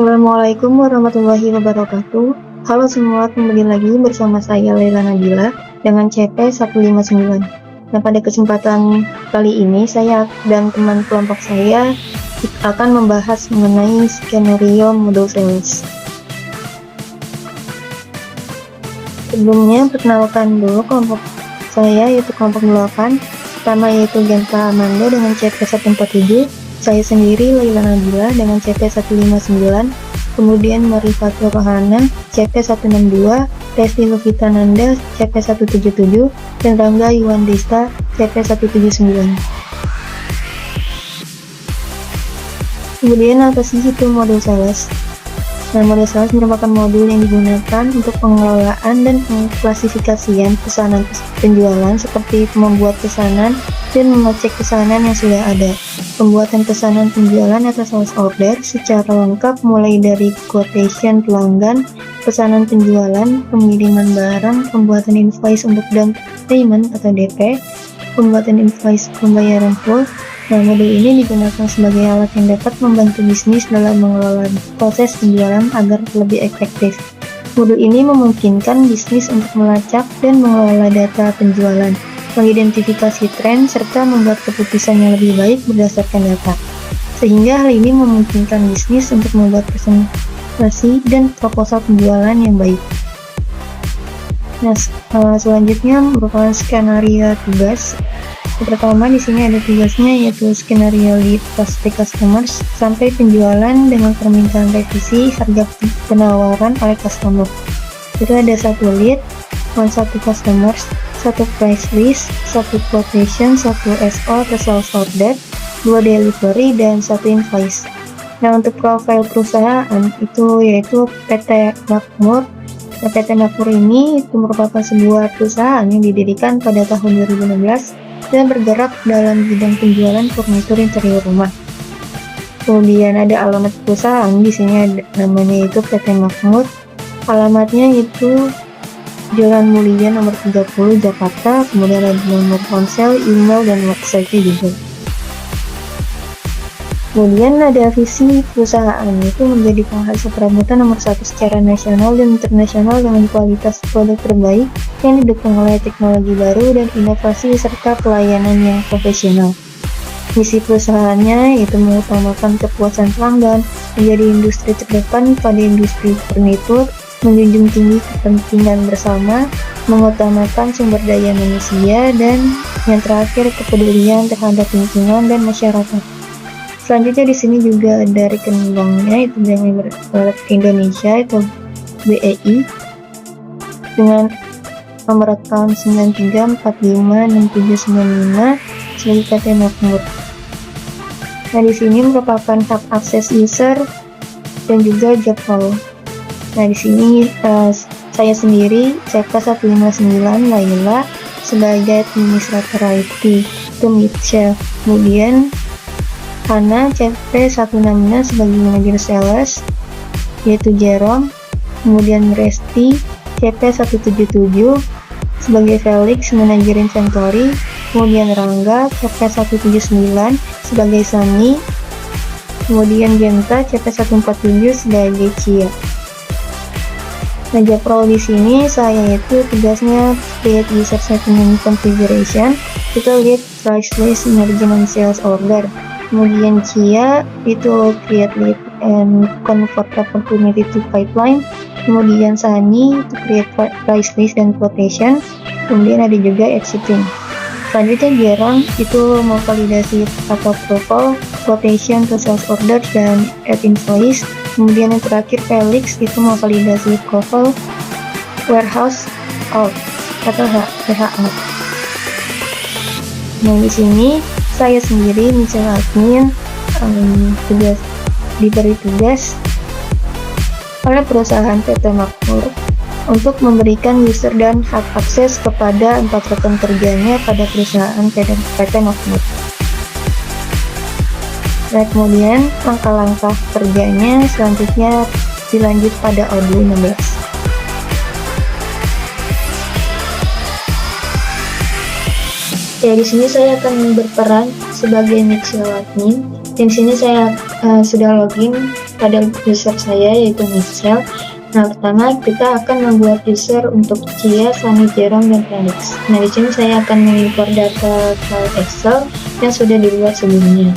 Assalamualaikum warahmatullahi wabarakatuh. Halo semua, kembali lagi bersama saya Laila Nabila dengan CP159. Nah, pada kesempatan kali ini saya dan teman kelompok saya akan membahas mengenai skenario modul sales. Sebelumnya, perkenalkan dulu kelompok saya, yaitu kelompok 8. Pertama yaitu Genta Amanda dengan CP147. Saya sendiri Laila Nabila dengan CP159, kemudian Marifatul Rohana CP162, Resti Luvita Nanda CP177, dan Rangga Yuwandista CP179. Kemudian apa sih itu modul sales? Nah, modul sales merupakan modul yang digunakan untuk pengelolaan dan pengklasifikasian pesanan penjualan seperti membuat pesanan dan mengecek pesanan yang sudah ada. Pembuatan pesanan penjualan atau sales order secara lengkap mulai dari quotation pelanggan, pesanan penjualan, pengiriman barang, pembuatan invoice untuk down payment atau DP, pembuatan invoice pembayaran full. Nah, modul ini digunakan sebagai alat yang dapat membantu bisnis dalam mengelola proses penjualan agar lebih efektif. Modul ini memungkinkan bisnis untuk melacak dan mengelola data penjualan, mengidentifikasi tren, serta membuat keputusan yang lebih baik berdasarkan data. Sehingga hal ini memungkinkan bisnis untuk membuat presentasi dan proposal penjualan yang baik. Nah, selanjutnya merupakan skenario tugas. Yang pertama di sini ada tugasnya, yaitu skenario lead past customers sampai penjualan dengan permintaan revisi harga penawaran oleh customer. Itu ada 1 lead, 1 customers, 1 price list, 1 quotation, 1 SO atau sales order, 2 delivery, dan 1 invoice. Nah, untuk profil perusahaan itu yaitu PT Makmur. Nah, PT Makmur ini itu merupakan sebuah perusahaan yang didirikan pada tahun 2016 dan bergerak dalam bidang penjualan furnitur interior rumah. Kemudian ada alamat perusahaan, di sini ada namanya itu PT Makmur. Alamatnya itu Jalan Mulia nomor 30 Jakarta. Kemudian ada nomor ponsel, email, dan website juga. Kemudian ada visi perusahaan, itu menjadi penghasil perabotan nomor 1 secara nasional dan internasional dengan kualitas produk terbaik yang didukung oleh teknologi baru dan inovasi serta pelayanan yang profesional. Misi perusahaannya yaitu mengutamakan kepuasan pelanggan, menjadi industri terdepan pada industri furnitur, menjunjung tinggi kepentingan bersama, mengutamakan sumber daya manusia, dan yang terakhir kepedulian terhadap lingkungan dan masyarakat. Selanjutnya di sini juga ada rekening banknya, itu Bank Milik Indonesia atau BEI dengan nomor account 93456795 sebagai PT Makmur. Nah, di sini merupakan hak akses user dan juga job role. Nah, di sini saya sendiri CP159 Laila sebagai administrator IT, itu Michelle. Kemudian Hana CP166 sebagai manajer sales, yaitu Jerome. Kemudian Resti CP177 sebagai Felix, manajer inventory. Kemudian Rangga CP179 sebagai Sunny. Kemudian Genta CP147 sebagai Cia. Nah, job role di sini saya itu tugasnya create user segment configuration, itu lead price list, management sales order. Kemudian Cia itu create lead and convert opportunity to pipeline. Kemudian Sani itu create price list dan quotation. Kemudian ada juga exiting. Selanjutnya Jerome itu memvalidasi atau approval quotation to sales order dan add invoice. Kemudian yang terakhir Felix itu memvalidasi approval warehouse out atau WHA. Nah, di sini saya sendiri misalnya admin diberi tugas oleh perusahaan PT Makmur untuk memberikan user dan hak akses kepada 4 rekan kerjanya pada perusahaan PT Makmur. Nah, kemudian langkah-langkah kerjanya selanjutnya dilanjut pada audio 16. Ya, di sini saya akan berperan sebagai Michelle admin. Dan di sini saya sudah login pada user saya yaitu Mitchell. Nah, pertama kita akan membuat user untuk Cia, Sunny, Jerome, dan Felix. Nah, di sini saya akan mengimpor data file Excel yang sudah dibuat sebelumnya.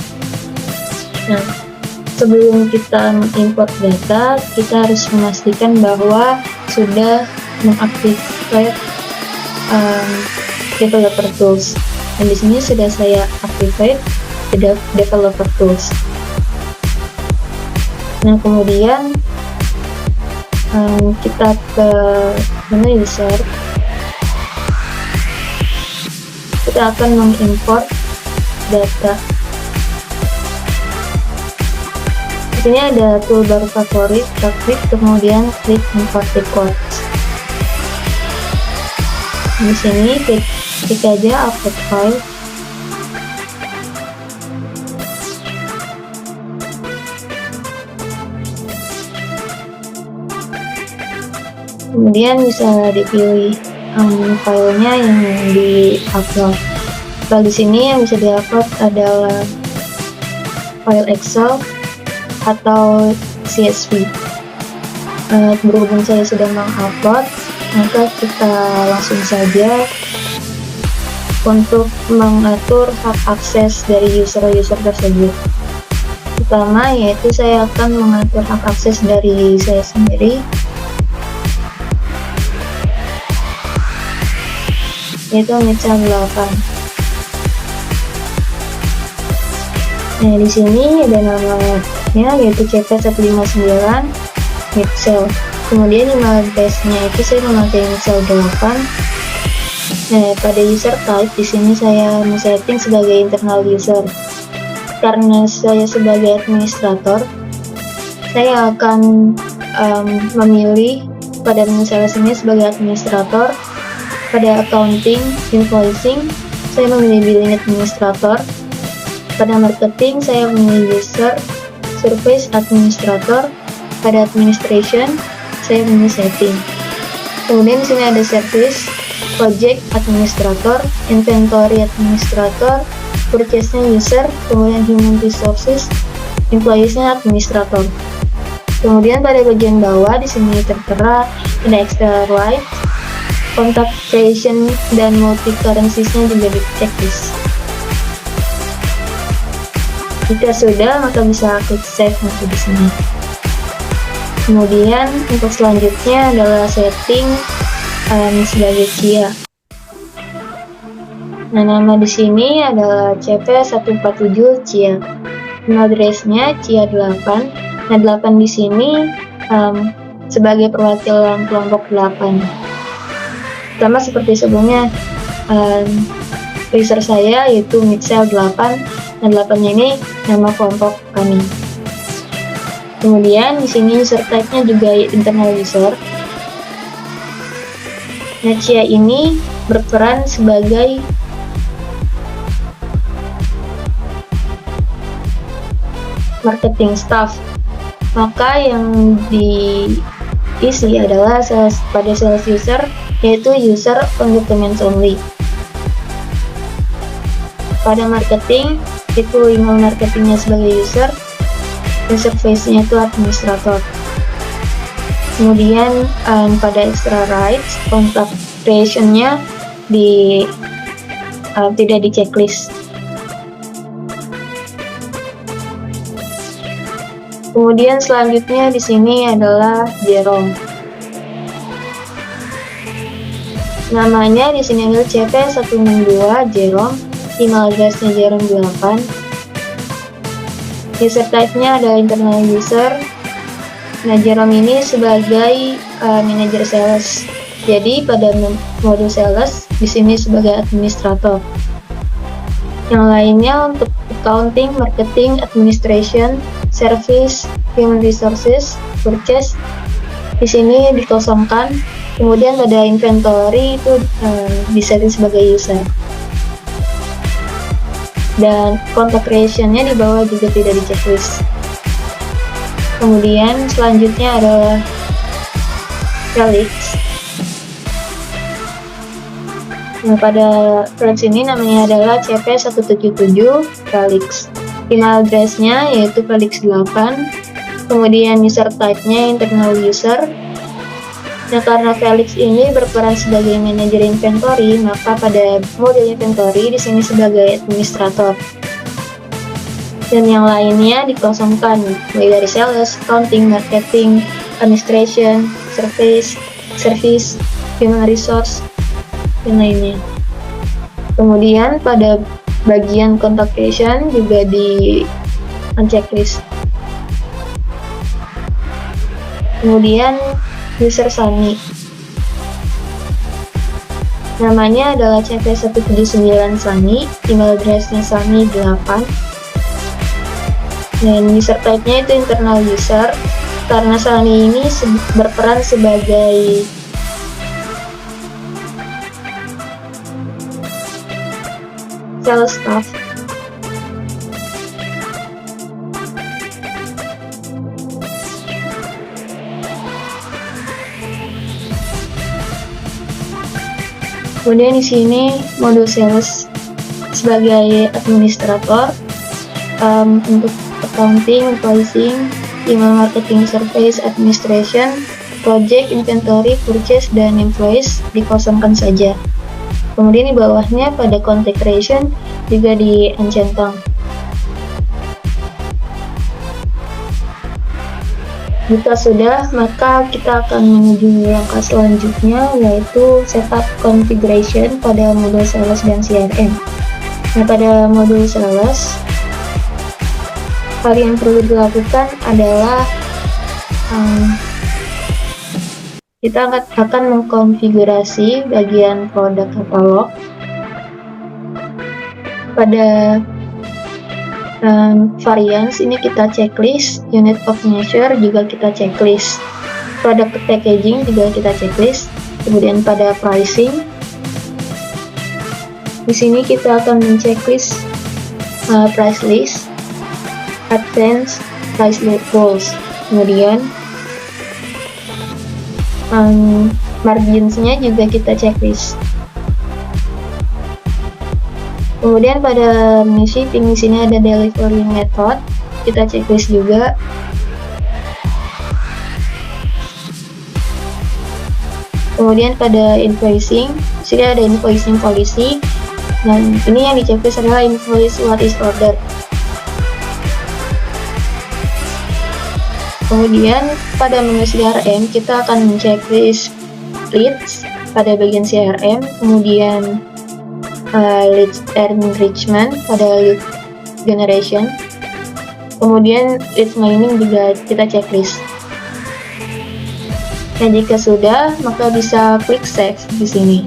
Nah, sebelum kita mengimport data, kita harus memastikan bahwa sudah mengaktifkan developer tools. Dan di sini sudah saya activate developer tools. Nah, kemudian kita ke menu user, kita akan mengimport data. Di sini ada toolbar favorit, kita klik, kemudian klik import records. Di sini klik aja upload file. Kemudian bisa dipilih filenya yang di-upload. Kalau di sini yang bisa di-upload adalah file Excel atau CSV. Berhubung saya sudah mengupload, maka kita langsung saja untuk mengatur hak akses dari user-user tersebut. Pertama, yaitu saya akan mengatur hak akses dari saya sendiri, yaitu Mitchell 8. Nah, di sini ada namanya yaitu CP159 Mitchell. Kemudian email address-nya itu saya memakai Mitchell 8. Nah, pada user type di sini saya men-setting sebagai internal user. Karena saya sebagai administrator, saya akan memilih pada menu sales ini sebagai administrator. Pada accounting, invoicing, saya memilih billing administrator. Pada marketing, saya memilih user, service administrator. Pada administration, saya memilih setting. Kemudian di sini ada service, project administrator, inventory administrator, purchase-nya user, kemudian human resources, employees-nya administrator. Kemudian pada bagian bawah di sini tertera ada extra rights, contact creation, dan multi currencies-nya juga di checklist. Jika sudah, maka bisa klik save di sini. Kemudian untuk selanjutnya adalah setting sebagai Cia. Nah, nama di sini adalah CP147 Cia. Email address-nya Cia 8. Nah, 8 di sini sebagai perwakilan kelompok 8. Sama seperti sebelumnya, user saya yaitu Mitchell 8, dan 8-nya ini nama kelompok kami. Kemudian di sini user type-nya juga internal user. Nah, Cia ini berperan sebagai marketing staff. Maka yang diisi adalah pada sales user, yaitu user on documents only. Pada marketing, itu email marketingnya sebagai user, dan service-nya itu administrator. Kemudian pada extra rights, contact creation-nya tidak di checklist. Kemudian selanjutnya di sini adalah Jerome. Namanya di sini adalah CP162 Jerome, email address-nya Jerome 8. User type-nya adalah internal user. Nah, Jerome ini sebagai manager sales. Jadi pada modul sales di sini sebagai administrator. Yang lainnya untuk accounting, marketing, administration, service, human resources, purchase di sini dikosongkan. Kemudian pada inventory itu disetting sebagai user. Dan contact creation-nya di bawah juga tidak di checklist. Kemudian selanjutnya adalah Felix. Nah, pada Felix ini namanya adalah CP177 Felix. Email address-nya yaitu Felix 8. Kemudian user type-nya internal user. Nah, karena Felix ini berperan sebagai manajer inventory, maka pada model inventory di sini sebagai administrator. Dan yang lainnya dikosongkan, mulai dari sales, accounting, marketing, administration, service, human resource, dan lainnya. Kemudian pada bagian contact person juga di checklist. Kemudian user Sunny, namanya adalah CV179 Sunny, email address-nya Sunny 8, dan user type-nya itu internal user, karena Sunny ini berperan sebagai sales staff. Kemudian di sini modul sales sebagai administrator, untuk accounting, pricing, email marketing, service, administration, project, inventory, purchase, dan employees dikosongkan saja. Kemudian di bawahnya pada contact creation juga diencentang. Jika sudah, maka kita akan menuju langkah selanjutnya, yaitu setup configuration pada modul sales dan CRM. Nah, pada modul sales, hal yang perlu dilakukan adalah kita akan mengkonfigurasi bagian produk katalog. Pada variance ini kita checklist, unit of measure juga kita checklist, product packaging juga kita checklist. Kemudian pada pricing, di sini kita akan men-checklist price list, advance, price list goals. Kemudian margins-nya juga kita checklist. Kemudian pada shipping di sini ada delivery method, kita checklist juga. Kemudian pada invoicing, di sini ada invoicing policy, dan ini yang di checklist adalah invoice what is order. Kemudian pada menu CRM kita akan men-checklist leads pada bagian CRM, kemudian lead enrichment pada lead generation, kemudian lead mining juga kita checklist. Nah, jika sudah, maka bisa klik save di sini.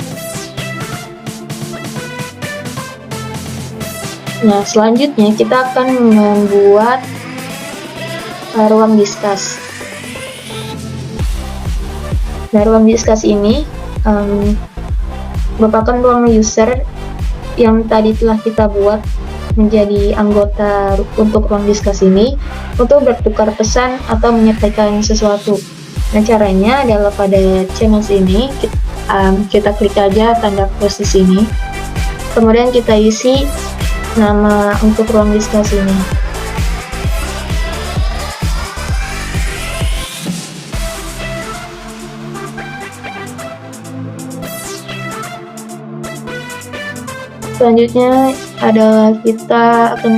Nah, selanjutnya kita akan membuat ruang diskus. Nah, ruang diskus ini merupakan ruang user yang tadi telah kita buat menjadi anggota untuk ruang diskus ini untuk bertukar pesan atau menyampaikan sesuatu. Nah, caranya adalah pada channels ini kita klik aja tanda plus di sini, kemudian kita isi nama untuk ruang diskus ini. Selanjutnya adalah kita akan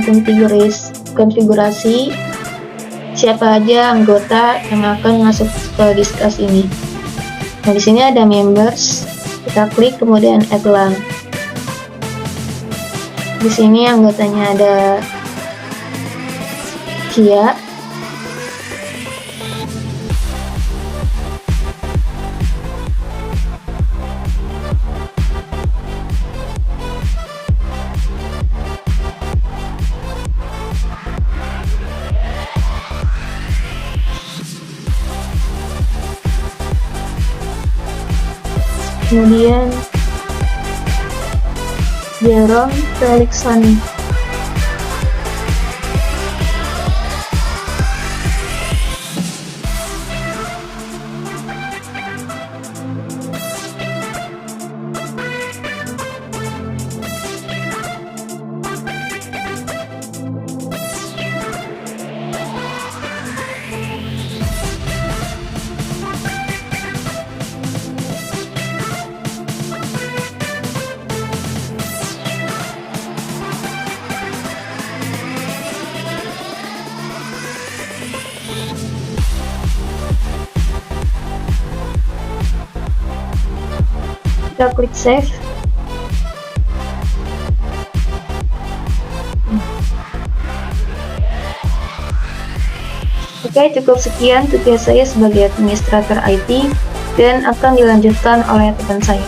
konfigurasi siapa aja anggota yang akan masuk ke diskus ini. Nah, di sini ada members, kita klik kemudian add LAN. Di sini anggotanya ada Kia, kemudian Jerome Felix Sunny. Kita klik save. Oke, cukup sekian tugas saya sebagai administrator IT dan akan dilanjutkan oleh teman saya.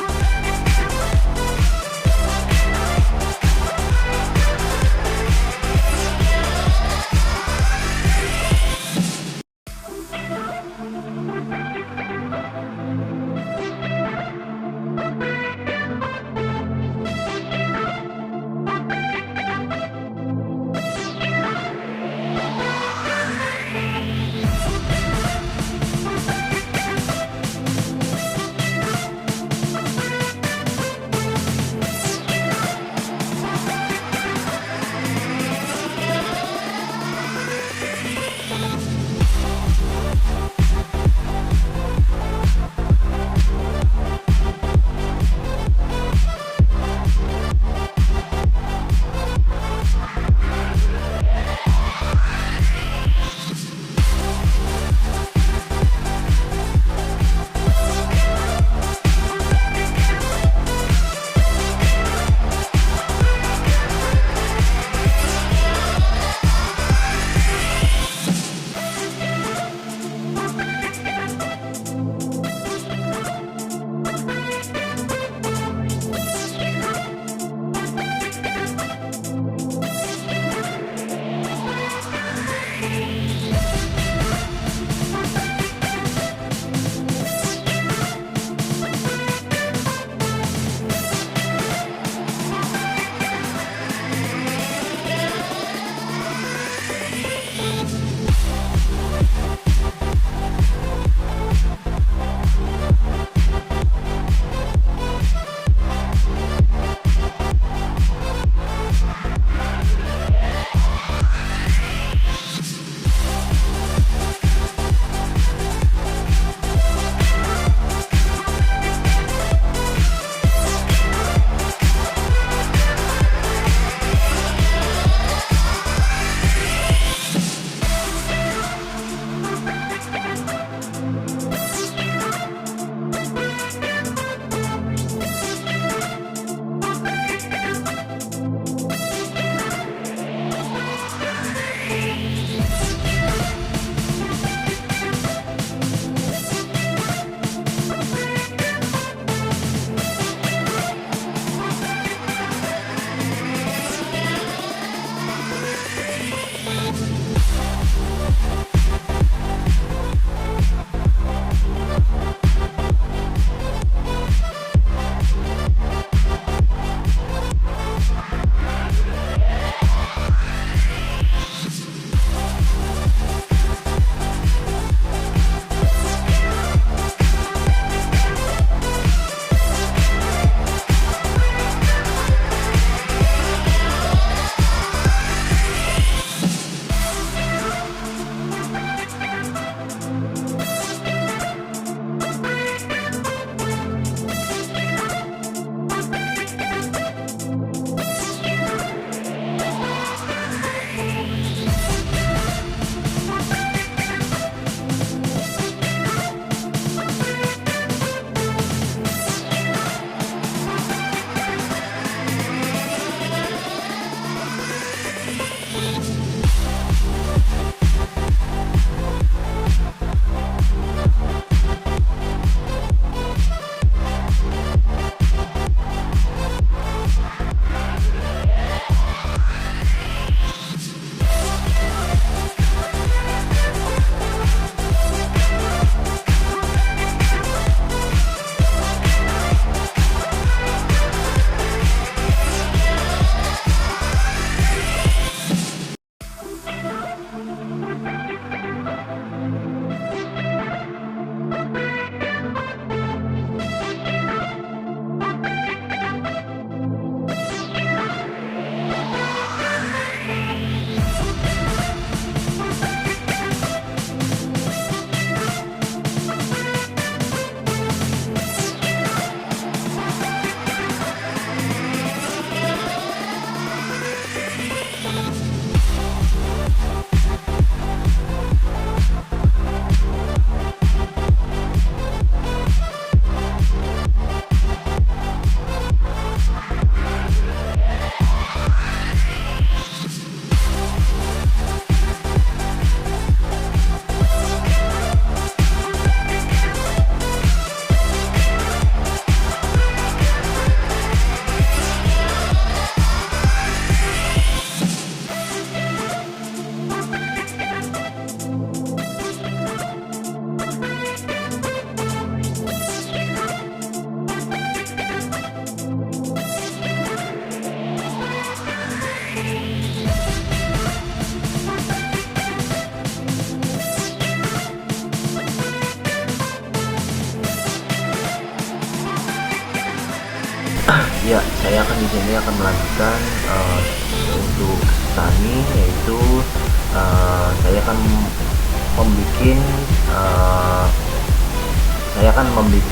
Ya, saya akan di sini akan melanjutkan untuk tani, yaitu saya akan membuat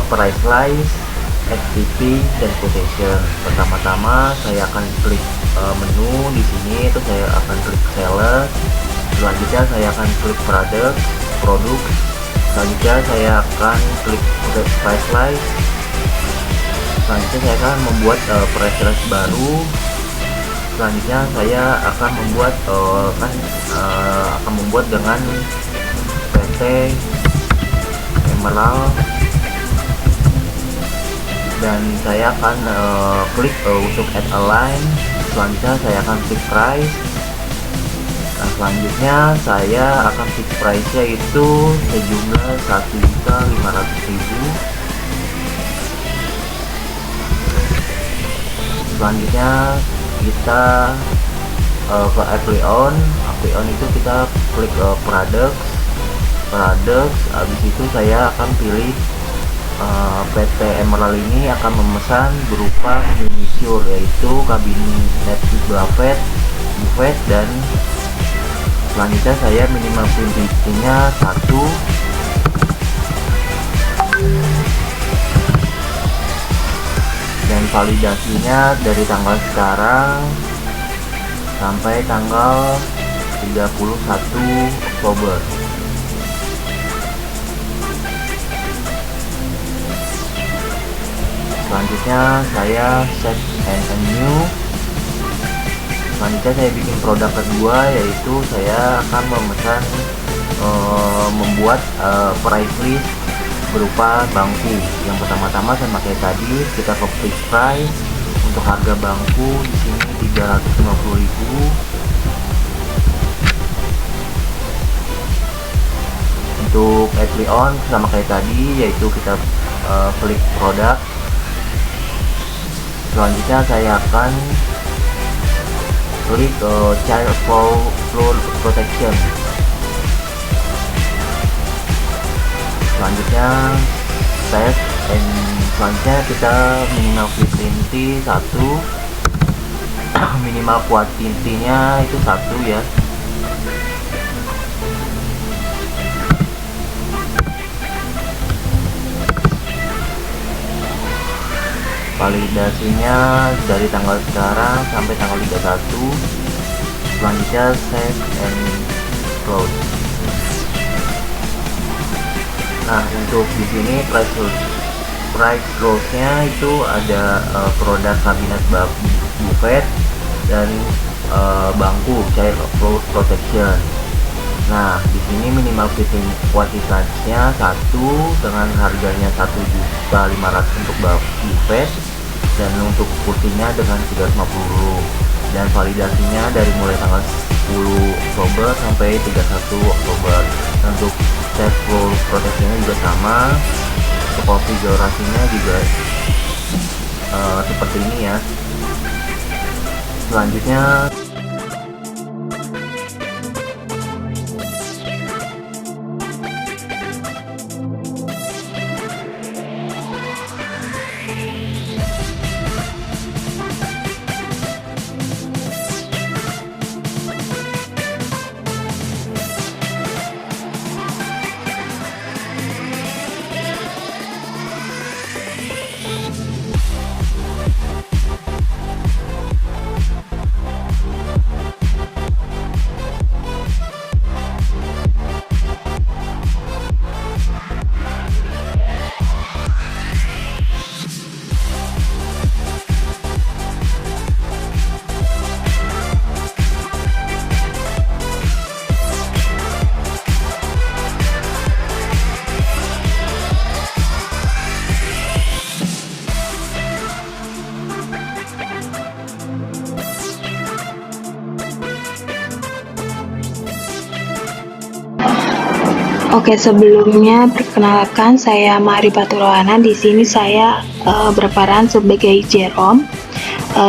price list, FTP, dan quotation. Pertama-tama saya akan klik menu di sini, itu saya akan klik seller. Selanjutnya saya akan klik produk. Selanjutnya saya akan klik price list. Selanjutnya saya akan membuat price list baru. Selanjutnya saya akan membuat dengan PT Emerald, dan saya akan klik untuk add a line. Selanjutnya saya akan klik price. Nah, selanjutnya saya akan fix price nya itu sejumlah 1.500.000. Selanjutnya kita ke apply on itu kita klik products. Habis itu saya akan pilih PT Emerald ini akan memesan berupa miniature, yaitu kabinet buffet, dan selanjutnya saya minimal quantity-nya 1, dan validasinya dari tanggal sekarang sampai tanggal 31 Oktober. Selanjutnya saya set and new. Selanjutnya saya bikin produk kedua, yaitu saya akan membuat price list berupa bangku. Yang pertama-tama sama kayak tadi, kita ke fixed price. Untuk harga bangku di sini 350.000. Untuk apply on sama kayak tadi, yaitu kita klik produk. Selanjutnya saya akan klik child floor protection. Selanjutnya kita minimal quantity 1, minimal quantity-nya itu 1 ya. Validasinya dari tanggal sekarang sampai tanggal 31. Selanjutnya save and close. Nah, untuk di sini price close-nya itu ada produk kabinet buffet dan bangku child floor protection. Nah, di sini minimal kuantitasnya 1 dengan harganya 1.500.000 untuk buffet, dan untuk putihnya dengan 350. Dan validasinya dari mulai tanggal 10 Oktober sampai 31 Oktober. Dan untuk child floor protectionnya juga sama. Untuk konfigurasinya juga seperti ini ya. Selanjutnya Oke, sebelumnya perkenalkan saya Mari Paturohana. Di sini saya berperan sebagai Jerome.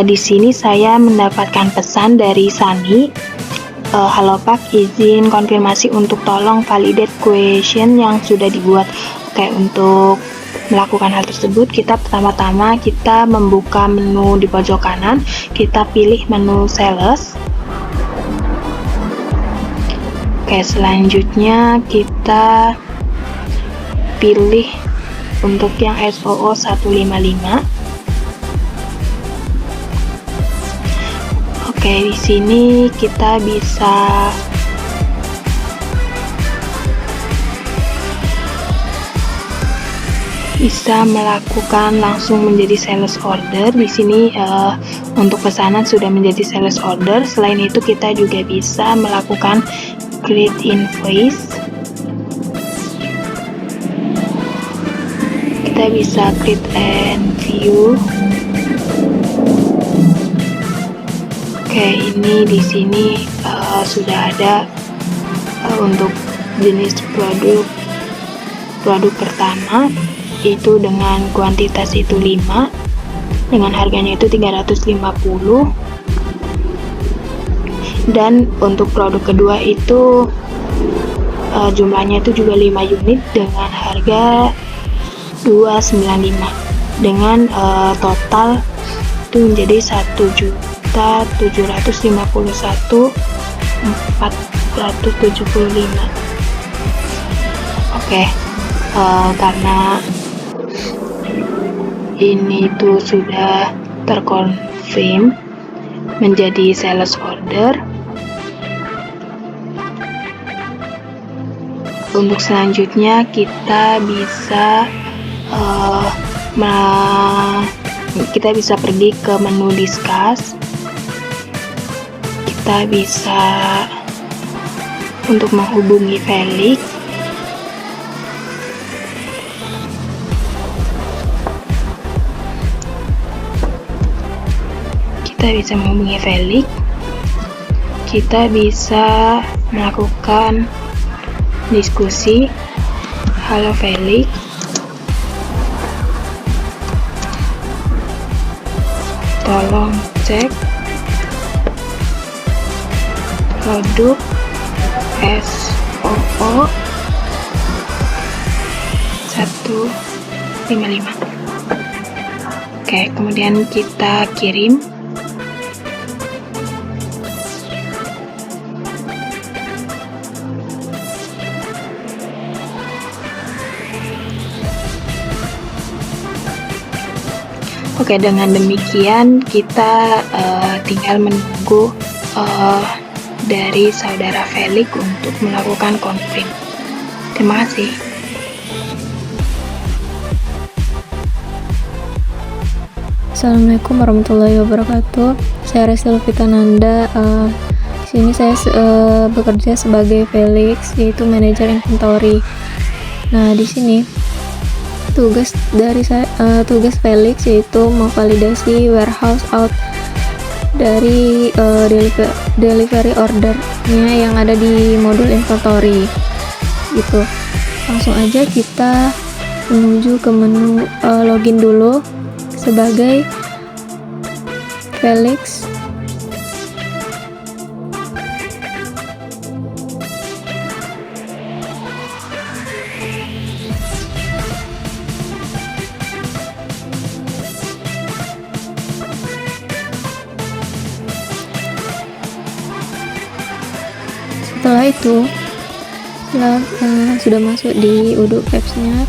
Di sini saya mendapatkan pesan dari Sani. Halo Pak, izin konfirmasi untuk tolong validate question yang sudah dibuat. Oke, untuk melakukan hal tersebut, kita pertama-tama kita membuka menu di pojok kanan, kita pilih menu sales. Oke, selanjutnya kita pilih untuk yang SOO 155. Oke, di sini kita bisa melakukan langsung menjadi sales order. Di sini untuk pesanan sudah menjadi sales order. Selain itu kita juga bisa melakukan create invoice. Kita bisa create and view. Oke, ini di sini sudah ada untuk jenis produk pertama itu dengan kuantitas itu 5, dengan harganya itu 350, dan untuk produk kedua itu jumlahnya itu juga 5 unit dengan harga 295, dengan total itu menjadi 1.751.475. Oke, karena ini tuh sudah terkonfirm menjadi sales order. Untuk selanjutnya kita bisa pergi ke menu discuss. Kita bisa untuk menghubungi Felix. Kita bisa melakukan diskusi. Halo Felix, tolong cek produk SOO 155. Oke, kemudian kita kirim. Oke, dengan demikian kita tinggal menunggu dari saudara Felix untuk melakukan konfirm. Terima kasih. Assalamualaikum warahmatullahi wabarakatuh. Saya Resti Lufitananda. Di sini saya bekerja sebagai Felix, yaitu manajer inventory. Nah, di sini tugas Felix yaitu memvalidasi warehouse out dari delivery ordernya yang ada di modul inventory gitu. Langsung aja kita menuju ke menu login dulu sebagai Felix. Setelah itu, sudah masuk di Odoo Apps-nya.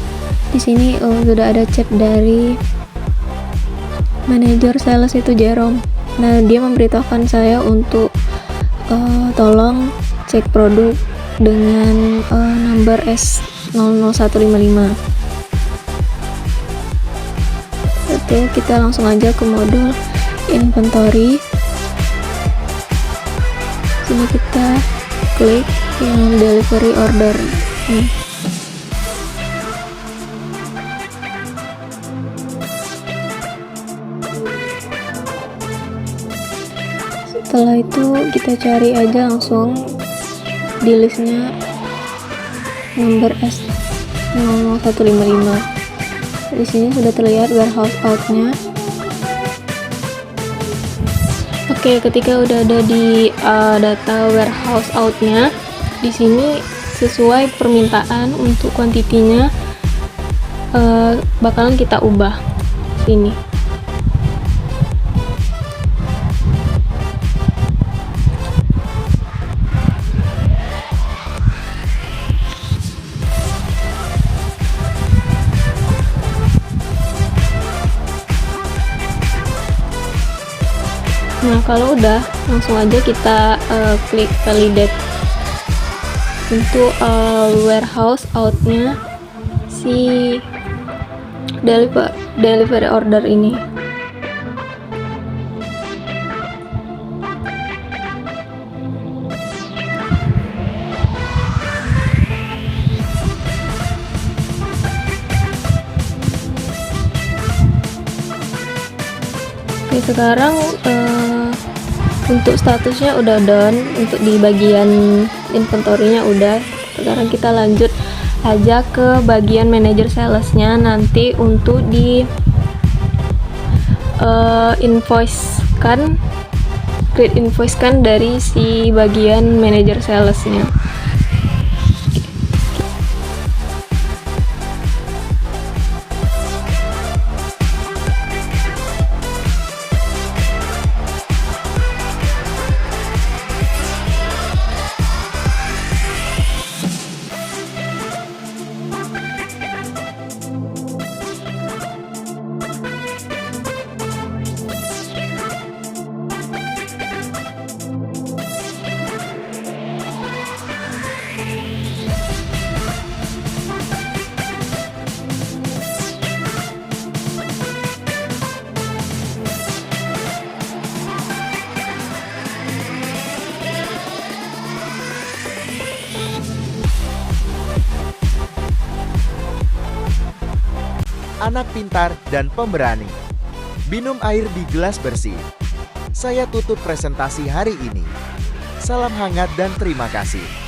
Di sini sudah ada chat dari manajer sales itu Jerome. Nah, dia memberitahukan saya untuk tolong cek produk dengan number S00155. Itu kita langsung aja ke modul inventory. Sini kita klik yang delivery order nih. Setelah itu kita cari aja langsung di listnya nomor S00155. Di sini sudah terlihat warehouse out-nya. Oke, ketika udah ada di data warehouse out-nya, di sini sesuai permintaan untuk kuantitinya bakalan kita ubah sini. Nah, kalau udah, langsung aja kita klik validate untuk warehouse outnya si delivery order ini. Oke, sekarang untuk statusnya udah done, untuk di bagian inventory-nya udah. Sekarang kita lanjut aja ke bagian manager salesnya, nanti untuk di invoice kan, create invoice kan dari si bagian manager salesnya. Anak pintar dan pemberani. Minum air di gelas bersih. Saya tutup presentasi hari ini. Salam hangat dan terima kasih.